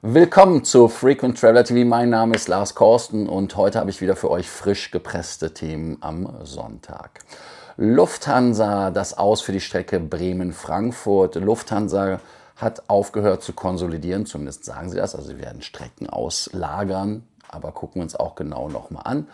Willkommen zu Frequent Traveler TV. Mein Name ist Lars Korsten und heute habe ich wieder für euch frisch gepresste Themen am Sonntag. Lufthansa, das Aus für die Strecke Bremen-Frankfurt. Lufthansa hat aufgehört zu konsolidieren, zumindest sagen sie das. Also sie werden Strecken auslagern, aber gucken wir uns auch genau nochmal an.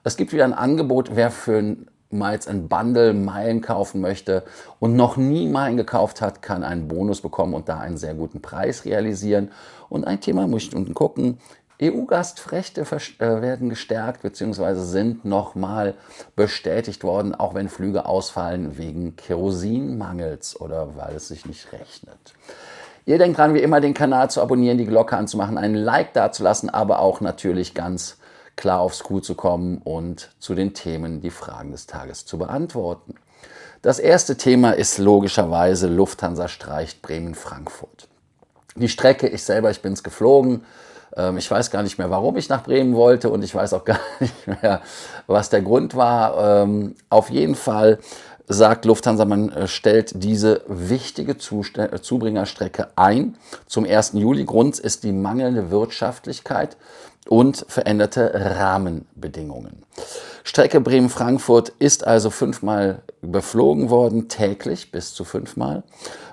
Es gibt wieder ein Angebot, wer für Miles and Bundle Meilen kaufen möchte und noch nie Meilen gekauft hat, kann einen Bonus bekommen und da einen sehr guten Preis realisieren. Und ein Thema muss ich unten gucken. EU-Gastrechte werden gestärkt bzw. sind nochmal bestätigt worden, auch wenn Flüge ausfallen wegen Kerosinmangels oder weil es sich nicht rechnet. Ihr denkt dran, wie immer den Kanal zu abonnieren, die Glocke anzumachen, einen Like dazulassen, aber auch natürlich ganz klar aufs Kuh zu kommen und zu den Themen die Fragen des Tages zu beantworten. Das erste Thema ist logischerweise Lufthansa streicht Bremen-Frankfurt. Die Strecke, ich bin es geflogen. Ich weiß gar nicht mehr, warum ich nach Bremen wollte und ich weiß auch gar nicht mehr, was der Grund war. Auf jeden Fall sagt Lufthansa, man stellt diese wichtige Zubringerstrecke ein zum 1. Juli. Grund ist die mangelnde Wirtschaftlichkeit und veränderte Rahmenbedingungen. Strecke Bremen-Frankfurt ist also 5-mal beflogen worden, täglich bis zu 5-mal.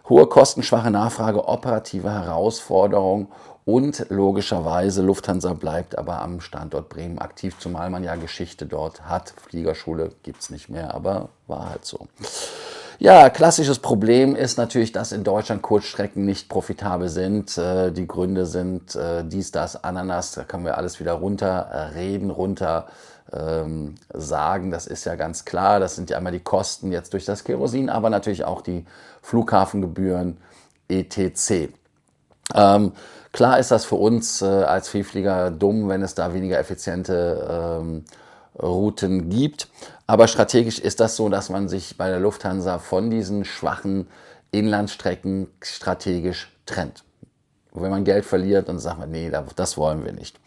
Hohe Kosten, schwache Nachfrage, operative Herausforderung und logischerweise Lufthansa bleibt aber am Standort Bremen aktiv, zumal man ja Geschichte dort hat. Fliegerschule gibt es nicht mehr, aber war halt so. Ja, klassisches Problem ist natürlich, dass in Deutschland Kurzstrecken nicht profitabel sind. Die Gründe sind dies, das, Ananas, da können wir alles wieder runterreden, sagen. Das ist ja ganz klar, das sind ja einmal die Kosten jetzt durch das Kerosin, aber natürlich auch die Flughafengebühren etc. Klar ist das für uns als Vielflieger dumm, wenn es da weniger effiziente Routen gibt. Aber strategisch ist das so, dass man sich bei der Lufthansa von diesen schwachen Inlandstrecken strategisch trennt. Wenn man Geld verliert, dann sagt man, nee, das wollen wir nicht.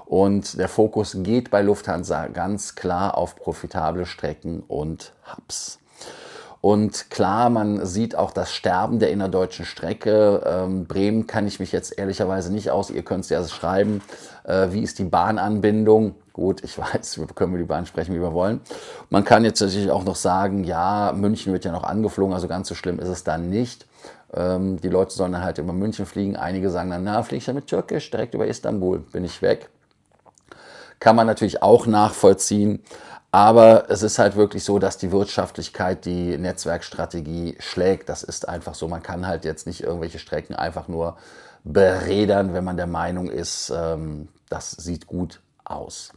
Und der Fokus geht bei Lufthansa ganz klar auf profitable Strecken und Hubs. Und klar, man sieht auch das Sterben der innerdeutschen Strecke. Bremen kann ich mich jetzt ehrlicherweise nicht aus. Ihr könnt es ja schreiben. Wie ist die Bahnanbindung? Gut, ich weiß, wir können über die Bahn sprechen, wie wir wollen. Man kann jetzt natürlich auch noch sagen, ja, München wird ja noch angeflogen, also ganz so schlimm ist es dann nicht. Die Leute sollen dann halt über München fliegen. Einige sagen dann, na, fliege ich ja mit Türkisch direkt über Istanbul, bin ich weg. Kann man natürlich auch nachvollziehen. Aber es ist halt wirklich so, dass die Wirtschaftlichkeit die Netzwerkstrategie schlägt. Das ist einfach so. Man kann halt jetzt nicht irgendwelche Strecken einfach nur berädern, wenn man der Meinung ist, das sieht gut aus.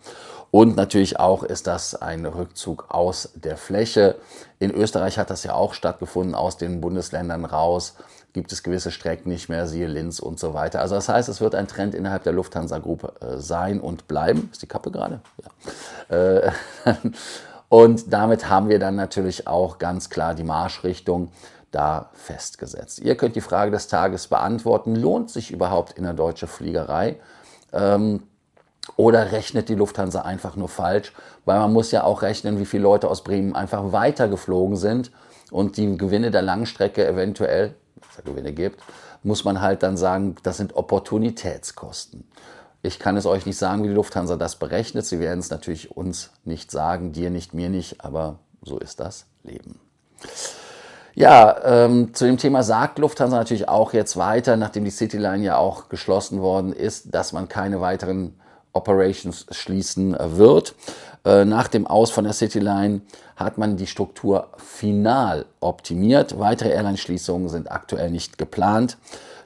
Und natürlich auch ist das ein Rückzug aus der Fläche. In Österreich hat das ja auch stattgefunden, aus den Bundesländern raus gibt es gewisse Strecken nicht mehr, siehe Linz und so weiter. Also das heißt, es wird ein Trend innerhalb der Lufthansa Group sein und bleiben. Ist die Kappe gerade? Ja. Und damit haben wir dann natürlich auch ganz klar die Marschrichtung da festgesetzt. Ihr könnt die Frage des Tages beantworten. Lohnt sich überhaupt innerdeutsche Fliegerei? Oder rechnet die Lufthansa einfach nur falsch? Weil man muss ja auch rechnen, wie viele Leute aus Bremen einfach weitergeflogen sind und die Gewinne der Langstrecke eventuell, wenn es da Gewinne gibt, muss man halt dann sagen, das sind Opportunitätskosten. Ich kann es euch nicht sagen, wie die Lufthansa das berechnet. Sie werden es natürlich uns nicht sagen, dir nicht, mir nicht, aber so ist das Leben. Ja, zu dem Thema sagt Lufthansa natürlich auch jetzt weiter, nachdem die Cityline ja auch geschlossen worden ist, dass man keine weiteren Operations schließen wird. Nach dem Aus von der Cityline hat man die Struktur final optimiert. Weitere Airline-Schließungen sind aktuell nicht geplant.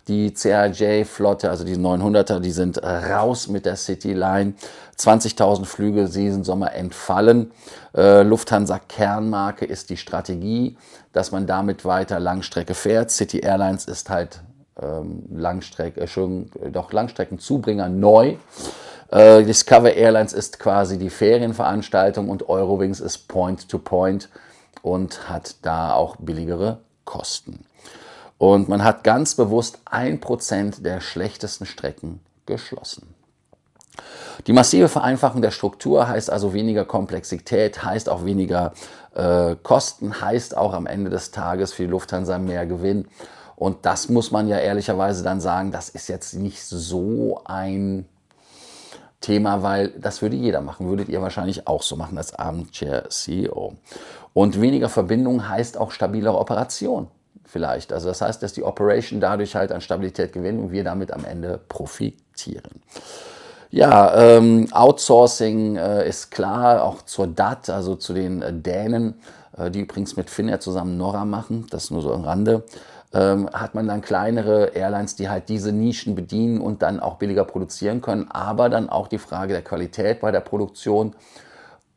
Die CRJ-Flotte, also die 900er, die sind raus mit der Cityline. 20.000 Flüge diesen Sommer entfallen. Lufthansa-Kernmarke ist die Strategie, dass man damit weiter Langstrecke fährt. City Airlines ist halt Langstreckenzubringer neu. Discover Airlines ist quasi die Ferienveranstaltung und Eurowings ist Point-to-Point und hat da auch billigere Kosten. Und man hat ganz bewusst 1% der schlechtesten Strecken geschlossen. Die massive Vereinfachung der Struktur heißt also weniger Komplexität, heißt auch weniger Kosten, heißt auch am Ende des Tages für die Lufthansa mehr Gewinn. Und das muss man ja ehrlicherweise dann sagen, das ist jetzt nicht so ein Thema, weil das würde jeder machen, würdet ihr wahrscheinlich auch so machen als Armchair-CEO. Und weniger Verbindung heißt auch stabilere Operation vielleicht. Also das heißt, dass die Operation dadurch halt an Stabilität gewinnt und wir damit am Ende profitieren. Ja, Outsourcing ist klar, auch zur DAT, also zu den Dänen, die übrigens mit Finnair zusammen Norra machen, das nur so am Rande, hat man dann kleinere Airlines, die halt diese Nischen bedienen und dann auch billiger produzieren können, aber dann auch die Frage der Qualität bei der Produktion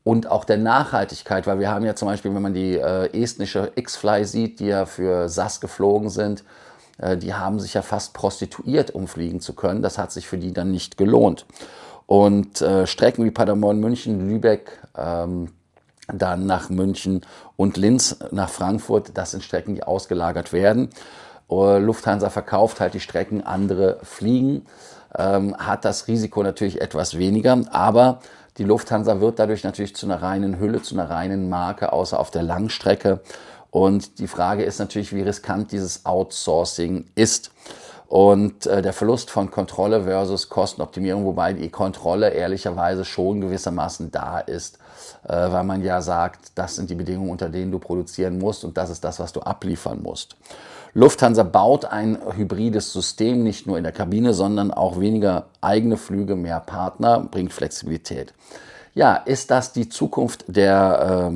und auch der Nachhaltigkeit, weil wir haben ja zum Beispiel, wenn man die estnische X-Fly sieht, die ja für SAS geflogen sind, die haben sich ja fast prostituiert, um fliegen zu können. Das hat sich für die dann nicht gelohnt. Und Strecken wie Paderborn, München, Lübeck, dann nach München und Linz nach Frankfurt, das sind Strecken, die ausgelagert werden. Lufthansa verkauft halt die Strecken, andere fliegen, hat das Risiko natürlich etwas weniger, aber die Lufthansa wird dadurch natürlich zu einer reinen Hülle, zu einer reinen Marke, außer auf der Langstrecke. Und die Frage ist natürlich, wie riskant dieses Outsourcing ist. Und der Verlust von Kontrolle versus Kostenoptimierung, wobei die Kontrolle ehrlicherweise schon gewissermaßen da ist, weil man ja sagt, das sind die Bedingungen, unter denen du produzieren musst und das ist das, was du abliefern musst. Lufthansa baut ein hybrides System, nicht nur in der Kabine, sondern auch weniger eigene Flüge, mehr Partner, bringt Flexibilität. Ja, ist das die Zukunft der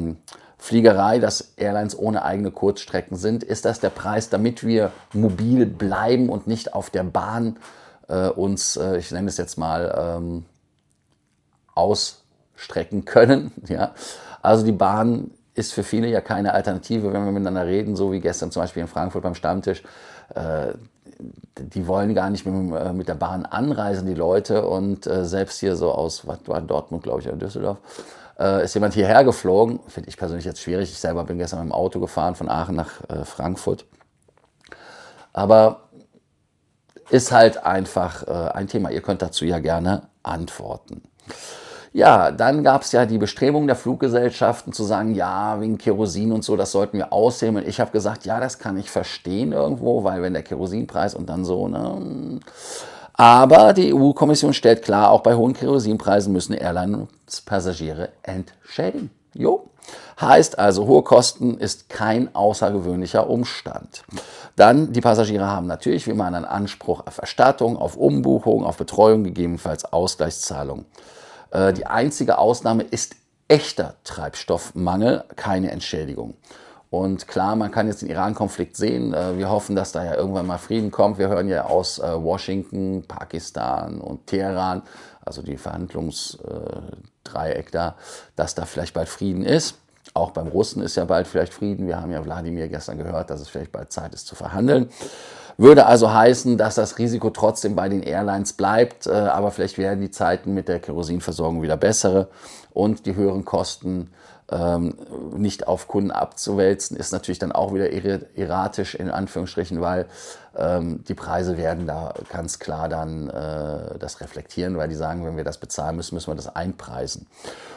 Fliegerei, dass Airlines ohne eigene Kurzstrecken sind? Ist das der Preis, damit wir mobil bleiben und nicht auf der Bahn uns, ich nenne es jetzt mal, ausstrecken können? Ja? Also die Bahn ist für viele ja keine Alternative, wenn wir miteinander reden, so wie gestern zum Beispiel in Frankfurt beim Stammtisch. Die wollen gar nicht mit der Bahn anreisen, die Leute. Und selbst hier so aus, was war Dortmund, glaube ich, oder Düsseldorf, ist jemand hierher geflogen. Finde ich persönlich jetzt schwierig. Ich selber bin gestern mit dem Auto gefahren von Aachen nach Frankfurt. Aber ist halt einfach ein Thema. Ihr könnt dazu ja gerne antworten. Ja, dann gab es ja die Bestrebung der Fluggesellschaften zu sagen, ja, wegen Kerosin und so, das sollten wir aushebeln. Und ich habe gesagt, ja, das kann ich verstehen irgendwo, weil wenn der Kerosinpreis und dann so, ne. Aber die EU-Kommission stellt klar, auch bei hohen Kerosinpreisen müssen Airlines Passagiere entschädigen. Jo. Heißt also, hohe Kosten ist kein außergewöhnlicher Umstand. Dann, die Passagiere haben natürlich wie immer einen Anspruch auf Erstattung, auf Umbuchung, auf Betreuung, gegebenenfalls Ausgleichszahlung. Die einzige Ausnahme ist echter Treibstoffmangel, keine Entschädigung. Und klar, man kann jetzt den Iran-Konflikt sehen. Wir hoffen, dass da ja irgendwann mal Frieden kommt. Wir hören ja aus Washington, Pakistan und Teheran, also die Verhandlungsdreieck da, dass da vielleicht bald Frieden ist. Auch beim Russen ist ja bald vielleicht Frieden. Wir haben ja Wladimir gestern gehört, dass es vielleicht bald Zeit ist zu verhandeln. Würde also heißen, dass das Risiko trotzdem bei den Airlines bleibt, aber vielleicht werden die Zeiten mit der Kerosinversorgung wieder bessere und die höheren Kosten nicht auf Kunden abzuwälzen, ist natürlich dann auch wieder erratisch in Anführungsstrichen, weil die Preise werden da ganz klar dann das reflektieren, weil die sagen, wenn wir das bezahlen müssen, müssen wir das einpreisen.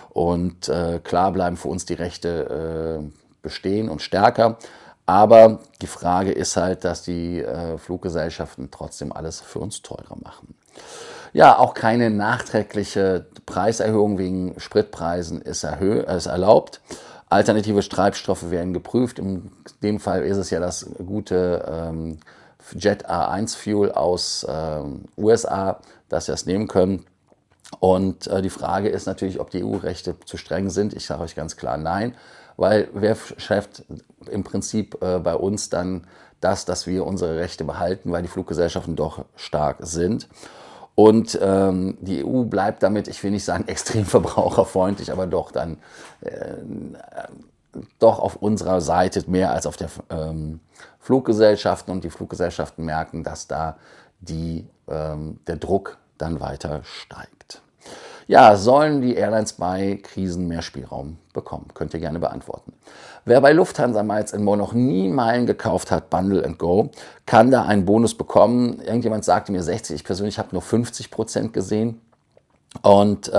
Und klar bleiben für uns die Rechte bestehen und stärker. Aber die Frage ist halt, dass die Fluggesellschaften trotzdem alles für uns teurer machen. Ja, auch keine nachträgliche Preiserhöhung wegen Spritpreisen ist erlaubt. Alternative Treibstoffe werden geprüft. In dem Fall ist es ja das gute Jet A1 Fuel aus USA, dass wir es nehmen können. Und die Frage ist natürlich, ob die EU-Rechte zu streng sind. Ich sage euch ganz klar nein, weil wer schafft im Prinzip bei uns dann das, dass wir unsere Rechte behalten, weil die Fluggesellschaften doch stark sind. Und die EU bleibt damit, ich will nicht sagen extrem verbraucherfreundlich, aber doch dann doch auf unserer Seite mehr als auf der Fluggesellschaften. Und die Fluggesellschaften merken, dass da der Druck dann weiter steigt. Ja, sollen die Airlines bei Krisen mehr Spielraum bekommen? Könnt ihr gerne beantworten. Wer bei Lufthansa Miles & More noch nie Meilen gekauft hat, Bundle & Go, kann da einen Bonus bekommen. Irgendjemand sagte mir 60, ich persönlich habe nur 50% gesehen. Und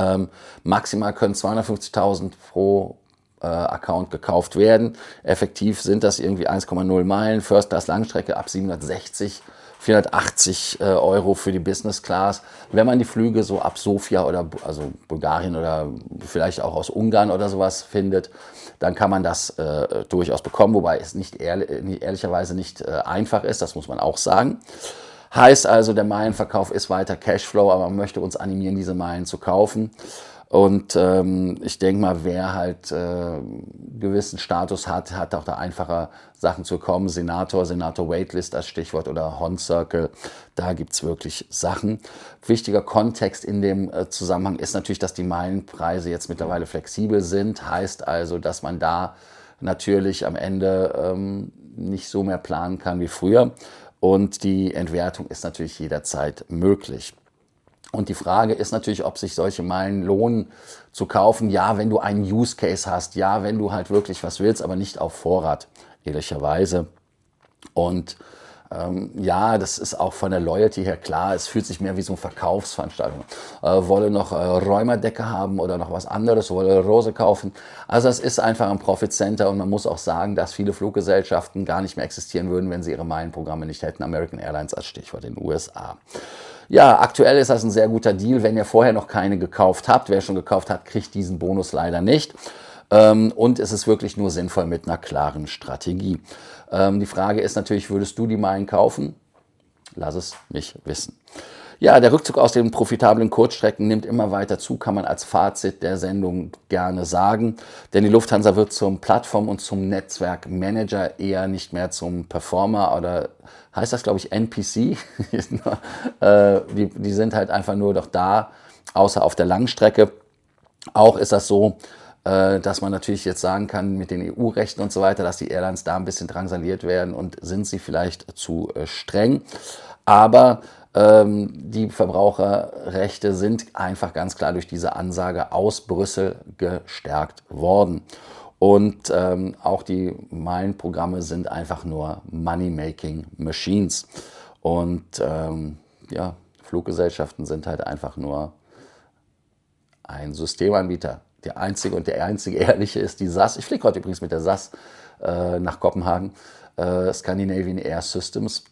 maximal können 250.000 pro Account gekauft werden. Effektiv sind das irgendwie 1,0 Meilen, First Class Langstrecke ab 760, 480 Euro für die Business Class. Wenn man die Flüge so ab Sofia oder also Bulgarien oder vielleicht auch aus Ungarn oder sowas findet, dann kann man das durchaus bekommen, wobei es ehrlicherweise nicht einfach ist, das muss man auch sagen. Heißt also, der Meilenverkauf ist weiter Cashflow, aber man möchte uns animieren, diese Meilen zu kaufen. Und ich denke mal, wer halt gewissen Status hat, hat auch da einfacher Sachen zu bekommen. Senator Waitlist als Stichwort oder Hon Circle, da gibt es wirklich Sachen. Wichtiger Kontext in dem Zusammenhang ist natürlich, dass die Meilenpreise jetzt mittlerweile flexibel sind. Heißt also, dass man da natürlich am Ende nicht so mehr planen kann wie früher. Und die Entwertung ist natürlich jederzeit möglich. Und die Frage ist natürlich, ob sich solche Meilen lohnen zu kaufen. Ja, wenn du einen Use Case hast, ja, wenn du halt wirklich was willst, aber nicht auf Vorrat, ehrlicherweise. Und ja, das ist auch von der Loyalty her klar. Es fühlt sich mehr wie so eine Verkaufsveranstaltung. Wolle noch Räumerdecke haben oder noch was anderes, wolle Rose kaufen. Also es ist einfach ein Profit Center und man muss auch sagen, dass viele Fluggesellschaften gar nicht mehr existieren würden, wenn sie ihre Meilenprogramme nicht hätten. American Airlines als Stichwort in den USA. Ja, aktuell ist das ein sehr guter Deal, wenn ihr vorher noch keine gekauft habt. Wer schon gekauft hat, kriegt diesen Bonus leider nicht. Und es ist wirklich nur sinnvoll mit einer klaren Strategie. Die Frage ist natürlich, würdest du die Meilen kaufen? Lass es mich wissen. Ja, der Rückzug aus den profitablen Kurzstrecken nimmt immer weiter zu, kann man als Fazit der Sendung gerne sagen. Denn die Lufthansa wird zum Plattform- und zum Netzwerkmanager, eher nicht mehr zum Performer oder heißt das, glaube ich, NPC. Die sind halt einfach nur doch da, außer auf der Langstrecke. Auch ist das so, dass man natürlich jetzt sagen kann, mit den EU-Rechten und so weiter, dass die Airlines da ein bisschen drangsaliert werden und sind sie vielleicht zu streng. Aber die Verbraucherrechte sind einfach ganz klar durch diese Ansage aus Brüssel gestärkt worden. Und auch die Meilenprogramme sind einfach nur Money-Making Machines. Und ja, Fluggesellschaften sind halt einfach nur ein Systemanbieter. Der einzige ehrliche ist die SAS. Ich fliege heute übrigens mit der SAS nach Kopenhagen. Scandinavian Air Systems.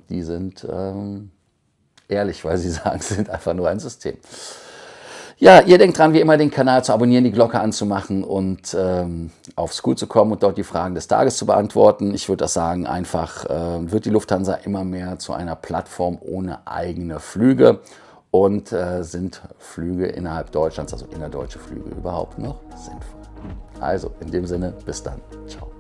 Die sind ehrlich, weil sie sagen, sie sind einfach nur ein System. Ja, ihr denkt dran, wie immer den Kanal zu abonnieren, die Glocke anzumachen und auf School zu kommen und dort die Fragen des Tages zu beantworten. Ich würde das sagen, einfach wird die Lufthansa immer mehr zu einer Plattform ohne eigene Flüge. Und sind Flüge innerhalb Deutschlands, also innerdeutsche Flüge, überhaupt noch sinnvoll? Also in dem Sinne, bis dann. Ciao.